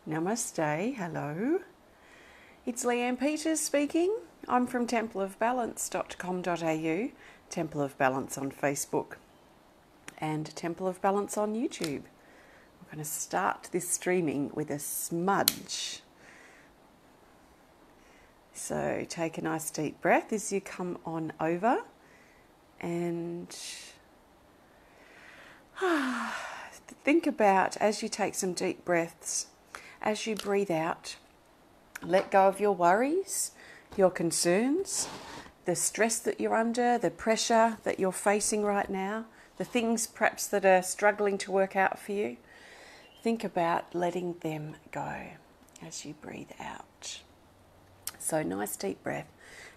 Namaste, hello. It's Leanne Peters speaking. I'm from templeofbalance.com.au, Temple of Balance on Facebook and Temple of Balance on YouTube. We're going to start this streaming with a smudge. So take a nice deep breath as you come on over and think about, as you take some deep breaths, as you breathe out, let go of your worries, your concerns, the stress that you're under, the pressure that you're facing right now, the things perhaps that are struggling to work out for you. Think about letting them go as you breathe out. So nice deep breath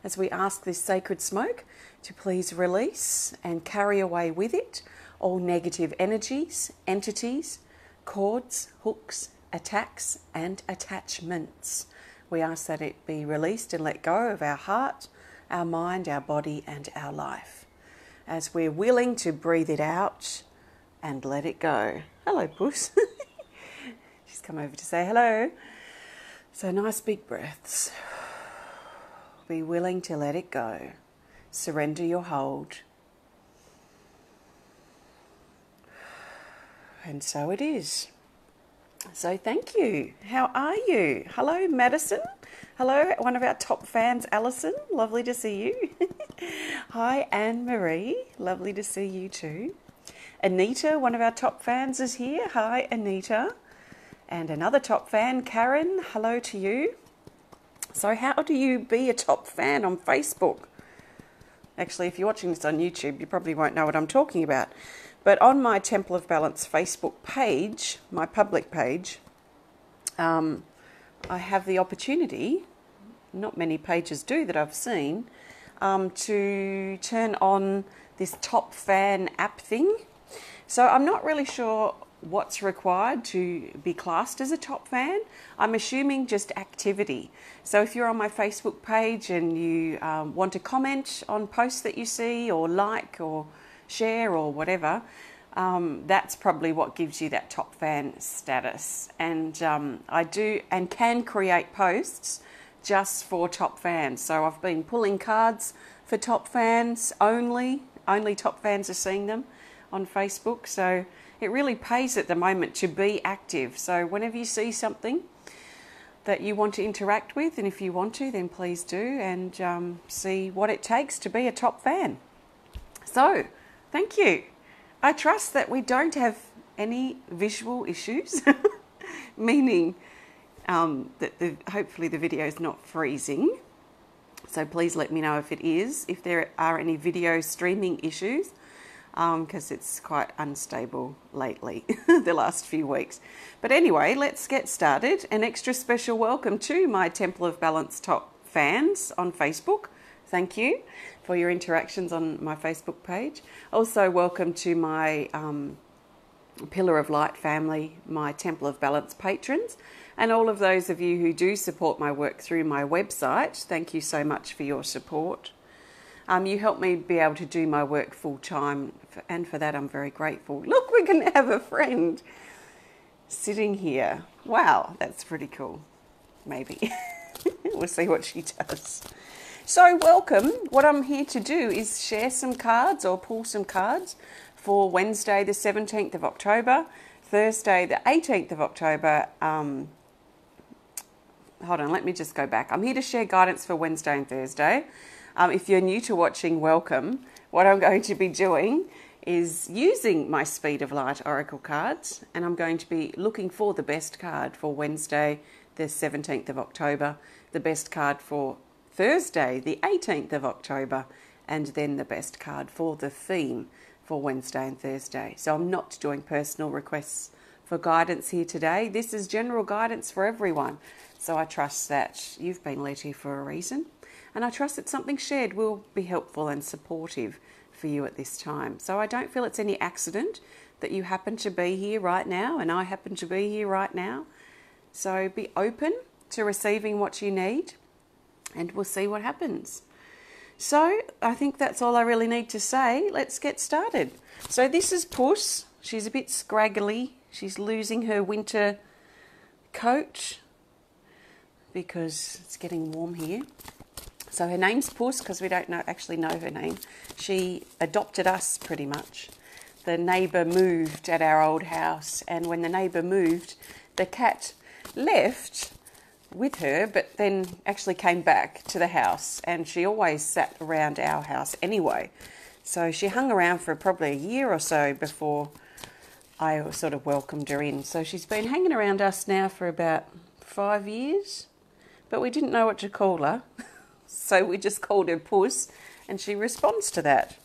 as we ask this sacred smoke to please release and carry away with it all negative energies, entities, cords, hooks, attacks and attachments. We ask that it be released and let go of our heart, our mind, our body and our life. As we're willing to breathe it out and let it go. Hello, Puss. She's come over to say hello. So nice big breaths. Be willing to let it go. Surrender your hold. And so it is. So thank you. How are you? Hello, Madison. Hello, one of our top fans, Alison. Lovely to see you. Hi, Anne-Marie. Lovely to see you too. Anita, one of our top fans, is here. Hi, Anita. And another top fan, Karen. Hello to you. So how do you be a top fan on Facebook? Actually, if you're watching this on YouTube, you probably won't know what I'm talking about. But on my Temple of Balance Facebook page, my public page, I have the opportunity, not many pages do that I've seen, to turn on this top fan app thing. So I'm not really sure what's required to be classed as a top fan. I'm assuming just activity. So if you're on my Facebook page and you want to comment on posts that you see or like or share or whatever, that's probably what gives you that top fan status. And I do and can create posts just for top fans. So I've been pulling cards for top fans only top fans are seeing them on Facebook. So it really pays at the moment to be active. So whenever you see something that you want to interact with, and if you want to, then please do, and see what it takes to be a top fan. So thank you. I trust that we don't have any visual issues, meaning that hopefully the video is not freezing. So please let me know if it is, if there are any video streaming issues, because it's quite unstable lately, the last few weeks. But anyway, let's get started. An extra special welcome to my Temple of Balance top fans on Facebook. Thank you for your interactions on my Facebook page. Also, welcome to my Pillar of Light family, my Temple of Balance patrons, and all of those of you who do support my work through my website. Thank you so much for your support. You help me be able to do my work full time, and for that I'm very grateful. Look, we're going to have a friend sitting here. Wow, that's pretty cool. Maybe. We'll see what she does. So welcome. What I'm here to do is share some cards or pull some cards for Wednesday the 17th of October, Thursday the 18th of October. Hold on, let me just go back. I'm here to share guidance for Wednesday and Thursday. If you're new to watching, welcome. What I'm going to be doing is using my Speed of Light Oracle cards, and I'm going to be looking for the best card for Wednesday the 17th of October, the best card for Thursday, the 18th of October, and then the best card for the theme for Wednesday and Thursday. So I'm not doing personal requests for guidance here today. This is general guidance for everyone. So I trust that you've been led here for a reason, and I trust that something shared will be helpful and supportive for you at this time. So I don't feel it's any accident that you happen to be here right now and I happen to be here right now. So be open to receiving what you need, and we'll see what happens. So I think that's all I really need to say. Let's get started. So this is Puss. She's a bit scraggly. She's losing her winter coat because it's getting warm here. So her name's Puss because we don't actually know her name. She adopted us pretty much. The neighbour moved at our old house, and when the neighbour moved, the cat left with her, but then actually came back to the house, and she always sat around our house anyway. So she hung around for probably a year or so before I sort of welcomed her in. So she's been hanging around us now for about 5 years, but we didn't know what to call her. So we just called her Puss, and she responds to that.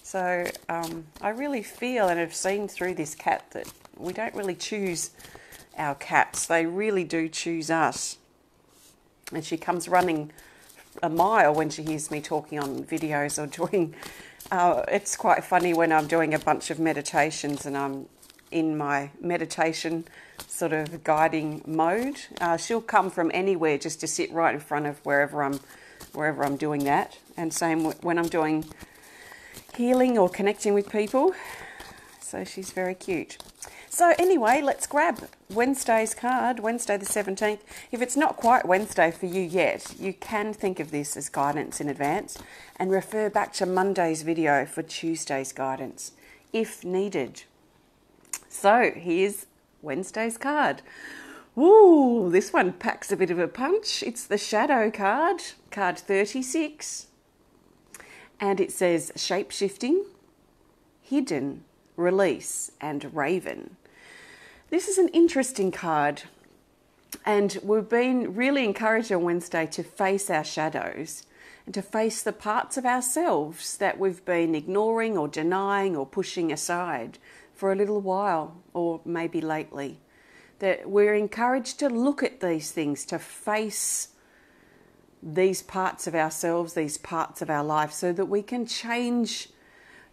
So I really feel and have seen through this cat that we don't really choose our cats. They really do choose us. And she comes running a mile when she hears me talking on videos or doing... it's quite funny when I'm doing a bunch of meditations and I'm in my meditation sort of guiding mode. She'll come from anywhere just to sit right in front of wherever I'm doing that. And same when I'm doing healing or connecting with people. So she's very cute. So anyway, let's grab Wednesday's card, Wednesday the 17th. If it's not quite Wednesday for you yet, you can think of this as guidance in advance and refer back to Monday's video for Tuesday's guidance, if needed. So here's Wednesday's card. Ooh, this one packs a bit of a punch. It's the Shadow card, card 36. And it says shape-shifting, hidden, release, and raven. This is an interesting card, and we've been really encouraged on Wednesday to face our shadows and to face the parts of ourselves that we've been ignoring or denying or pushing aside for a little while, or maybe lately. That we're encouraged to look at these things, to face these parts of ourselves, these parts of our life, so that we can change,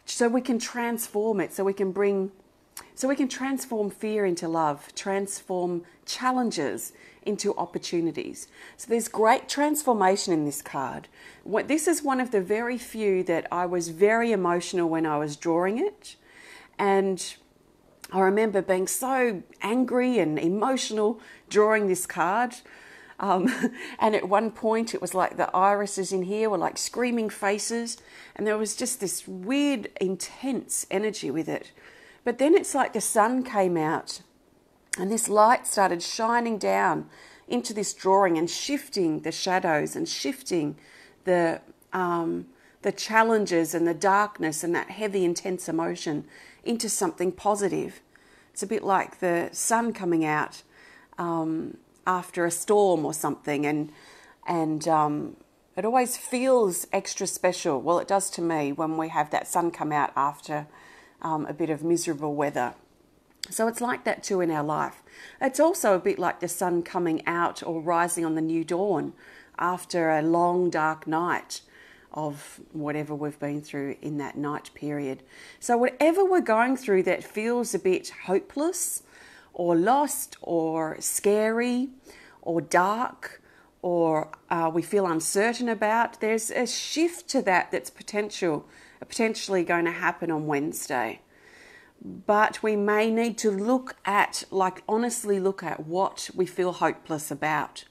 so we can transform it, so we can transform fear into love, transform challenges into opportunities. So there's great transformation in this card. This is one of the very few that I was very emotional when I was drawing it. And I remember being so angry and emotional drawing this card. And at one point it was like the irises in here were like screaming faces, and there was just this weird, intense energy with it. But then it's like the sun came out and this light started shining down into this drawing and shifting the shadows and shifting the challenges and the darkness and that heavy, intense emotion into something positive. It's a bit like the sun coming out after a storm or something, and it always feels extra special. Well, it does to me when we have that sun come out after a bit of miserable weather. So it's like that too in our life. It's also a bit like the sun coming out or rising on the new dawn after a long dark night of whatever we've been through in that night period. So whatever we're going through that feels a bit hopeless or lost or scary or dark or we feel uncertain about, there's a shift to that that's potentially going to happen on Wednesday. But we may need to honestly look at what we feel hopeless about.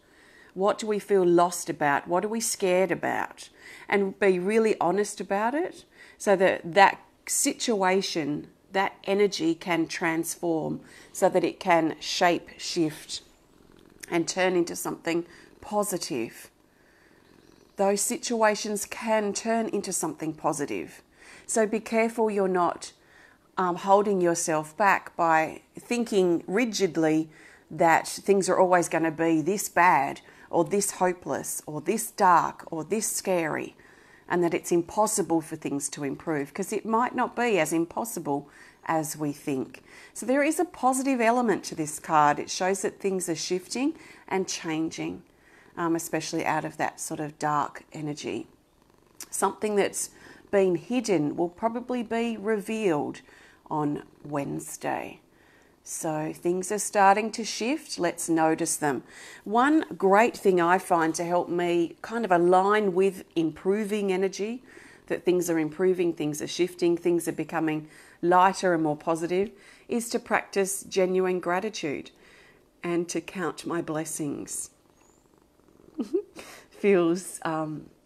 What do we feel lost about? What are we scared about? And be really honest about it so that situation, that energy can transform, so that it can shape shift and turn into something positive. Those situations can turn into something positive. So be careful you're not holding yourself back by thinking rigidly that things are always going to be this bad or this hopeless or this dark or this scary, and that it's impossible for things to improve, because it might not be as impossible as we think. So there is a positive element to this card. It shows that things are shifting and changing, especially out of that sort of dark energy. Something that's been hidden will probably be revealed on Wednesday. So things are starting to shift. Let's notice them. One great thing I find to help me kind of align with improving energy, that things are improving, things are shifting, things are becoming lighter and more positive, is to practice genuine gratitude. and to count my blessings. Feels,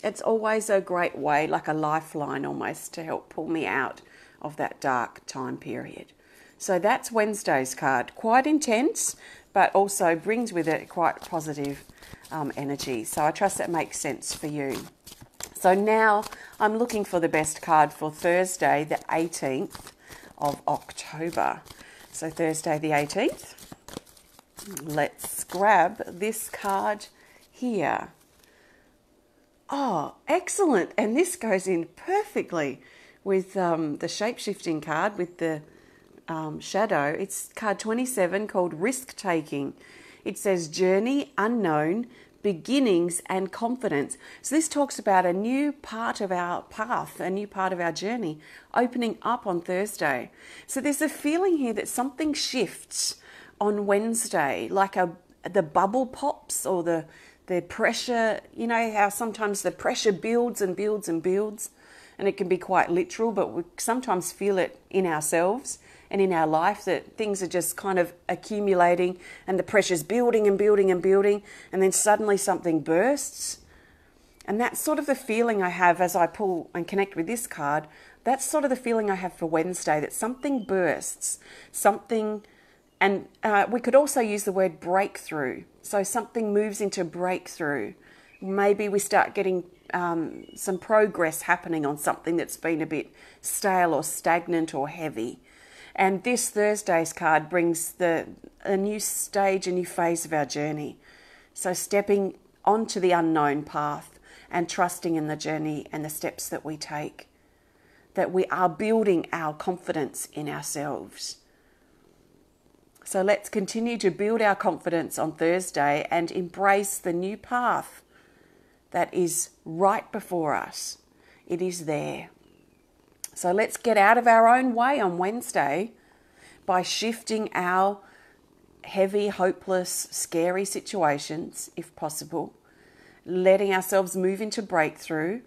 it's always a great way, like a lifeline almost, to help pull me out of that dark time period. So that's Wednesday's card. Quite intense, but also brings with it quite positive energy. So I trust that makes sense for you. So now I'm looking for the best card for Thursday, the 18th of October. So Thursday the 18th. Let's grab this card here. Oh, excellent. And this goes in perfectly with the shape-shifting card with the shadow. It's card 27 called Risk Taking. It says Journey Unknown, Beginnings and Confidence. So this talks about a new part of our path, a new part of our journey opening up on Thursday. So there's a feeling here that something shifts on Wednesday, like the bubble pops or the pressure. You know how sometimes the pressure builds and builds and builds, and it can be quite literal, but we sometimes feel it in ourselves and in our life, that things are just kind of accumulating and the pressure's building and building and building, and then suddenly something bursts. And that's sort of the feeling I have as I pull and connect with this card. That's sort of the feeling I have for Wednesday, that something bursts, something, and we could also use the word breakthrough. So something moves into breakthrough. Maybe we start getting some progress happening on something that's been a bit stale or stagnant or heavy. And this Thursday's card brings a new stage, a new phase of our journey. So stepping onto the unknown path and trusting in the journey and the steps that we take, that we are building our confidence in ourselves. So let's continue to build our confidence on Thursday and embrace the new path that is right before us. It is there. So let's get out of our own way on Wednesday by shifting our heavy, hopeless, scary situations, if possible, letting ourselves move into breakthrough,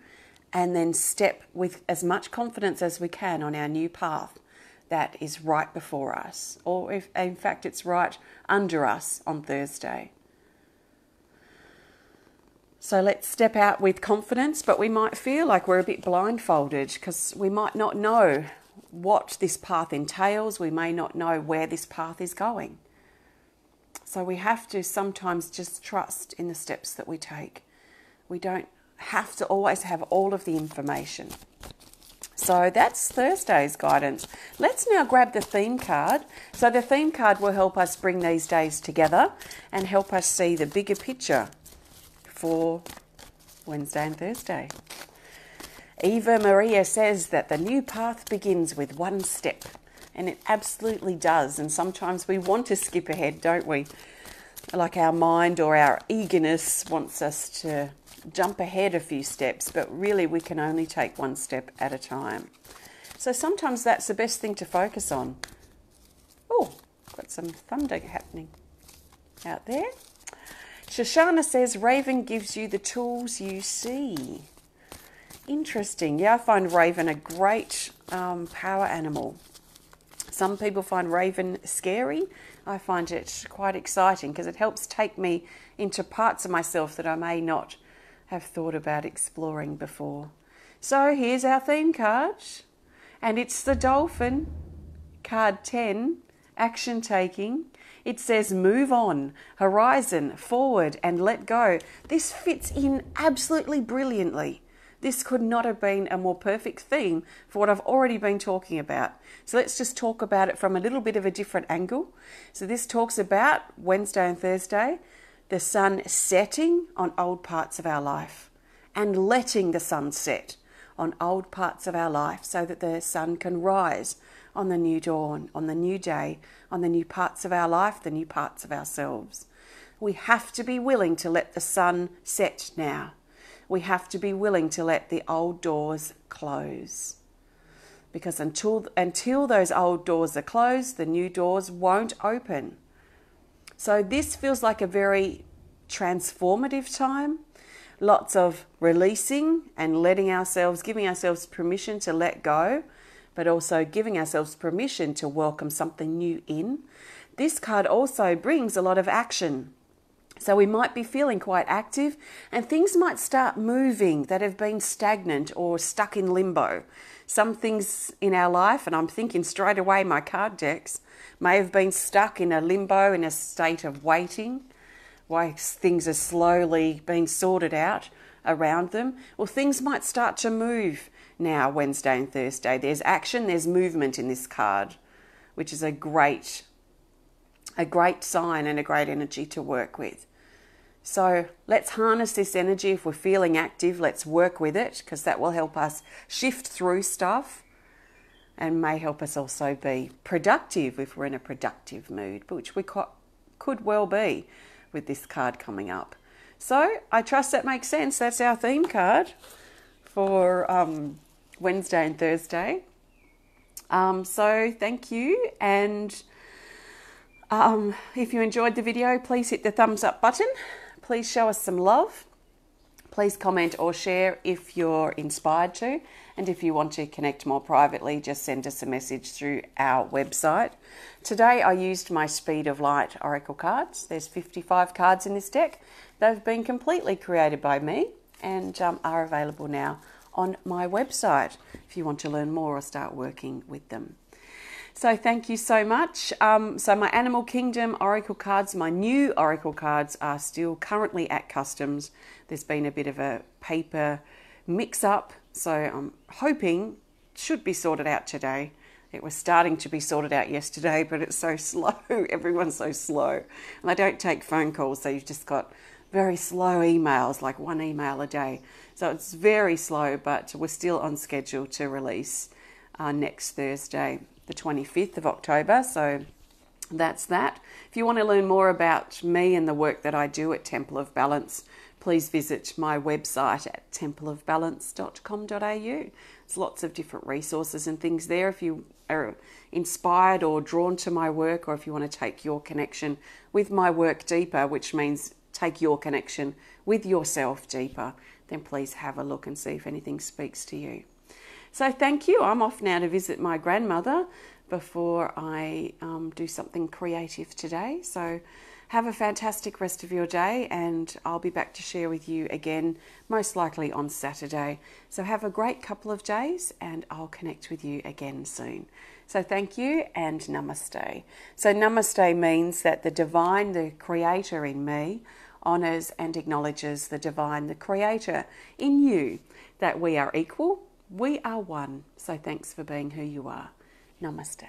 and then step with as much confidence as we can on our new path that is right before us, or if in fact it's right under us on Thursday. So let's step out with confidence, but we might feel like we're a bit blindfolded because we might not know what this path entails. We may not know where this path is going. So we have to sometimes just trust in the steps that we take. We don't have to always have all of the information. So that's Thursday's guidance. Let's now grab the theme card. So the theme card will help us bring these days together and help us see the bigger picture for Wednesday and Thursday. Eva Maria says that the new path begins with one step, and it absolutely does. And sometimes we want to skip ahead, don't we? Like our mind or our eagerness wants us to jump ahead a few steps, but really we can only take one step at a time. So sometimes that's the best thing to focus on. Oh, got some thunder happening out there. Shoshana says, Raven gives you the tools you see. Interesting. Yeah, I find Raven a great power animal. Some people find Raven scary. I find it quite exciting because it helps take me into parts of myself that I may not have thought about exploring before. So here's our theme card, and it's the dolphin, card 10, action taking. It says move on, horizon, forward and let go. This fits in absolutely brilliantly. This could not have been a more perfect theme for what I've already been talking about. So let's just talk about it from a little bit of a different angle. So this talks about Wednesday and Thursday, the sun setting on old parts of our life and letting the sun set on old parts of our life so that the sun can rise on the new dawn, on the new day, on the new parts of our life, the new parts of ourselves. We have to be willing to let the sun set now. We have to be willing to let the old doors close. Because until those old doors are closed, the new doors won't open. So this feels like a very transformative time. Lots of releasing and letting ourselves, giving ourselves permission to let go, but also giving ourselves permission to welcome something new in. this card also brings a lot of action. So we might be feeling quite active and things might start moving that have been stagnant or stuck in limbo. Some things in our life, and I'm thinking straight away my card decks, may have been stuck in a limbo, in a state of waiting, while things are slowly being sorted out around them. Well, things might start to move now, Wednesday and Thursday. There's action, there's movement in this card, which is a great sign and a great energy to work with. So let's harness this energy. If we're feeling active, let's work with it, because that will help us shift through stuff and may help us also be productive if we're in a productive mood, which we could well be with this card coming up. So I trust that makes sense. That's our theme card for Wednesday and Thursday. So thank you, and if you enjoyed the video, please hit the thumbs up button. Please show us some love. Please comment or share if you're inspired to. And if you want to connect more privately, just send us a message through our website. Today I used my Speed of Light Oracle cards. There's 55 cards in this deck. They've been completely created by me and are available now on my website if you want to learn more or start working with them. So thank you so much. So my Animal Kingdom Oracle cards, my new Oracle cards, are still currently at customs. There's been a bit of a paper mix-up, so I'm hoping it should be sorted out today. It was starting to be sorted out yesterday, but it's so slow. Everyone's so slow. And I don't take phone calls, so you've just got very slow emails, like one email a day. So it's very slow, but we're still on schedule to release next Thursday, the 25th of October. So that's that. If you want to learn more about me and the work that I do at Temple of Balance, please visit my website at templeofbalance.com.au. There's lots of different resources and things there if you are inspired or drawn to my work, or if you want to take your connection with my work deeper, which means take your connection with yourself deeper, then please have a look and see if anything speaks to you. So thank you. I'm off now to visit my grandmother before I do something creative today. So have a fantastic rest of your day, and I'll be back to share with you again, most likely on Saturday. So have a great couple of days, and I'll connect with you again soon. So thank you, and namaste. So namaste means that the divine, the creator in me, honours and acknowledges the divine, the creator in you, that we are equal, we are one. So thanks for being who you are. Namaste.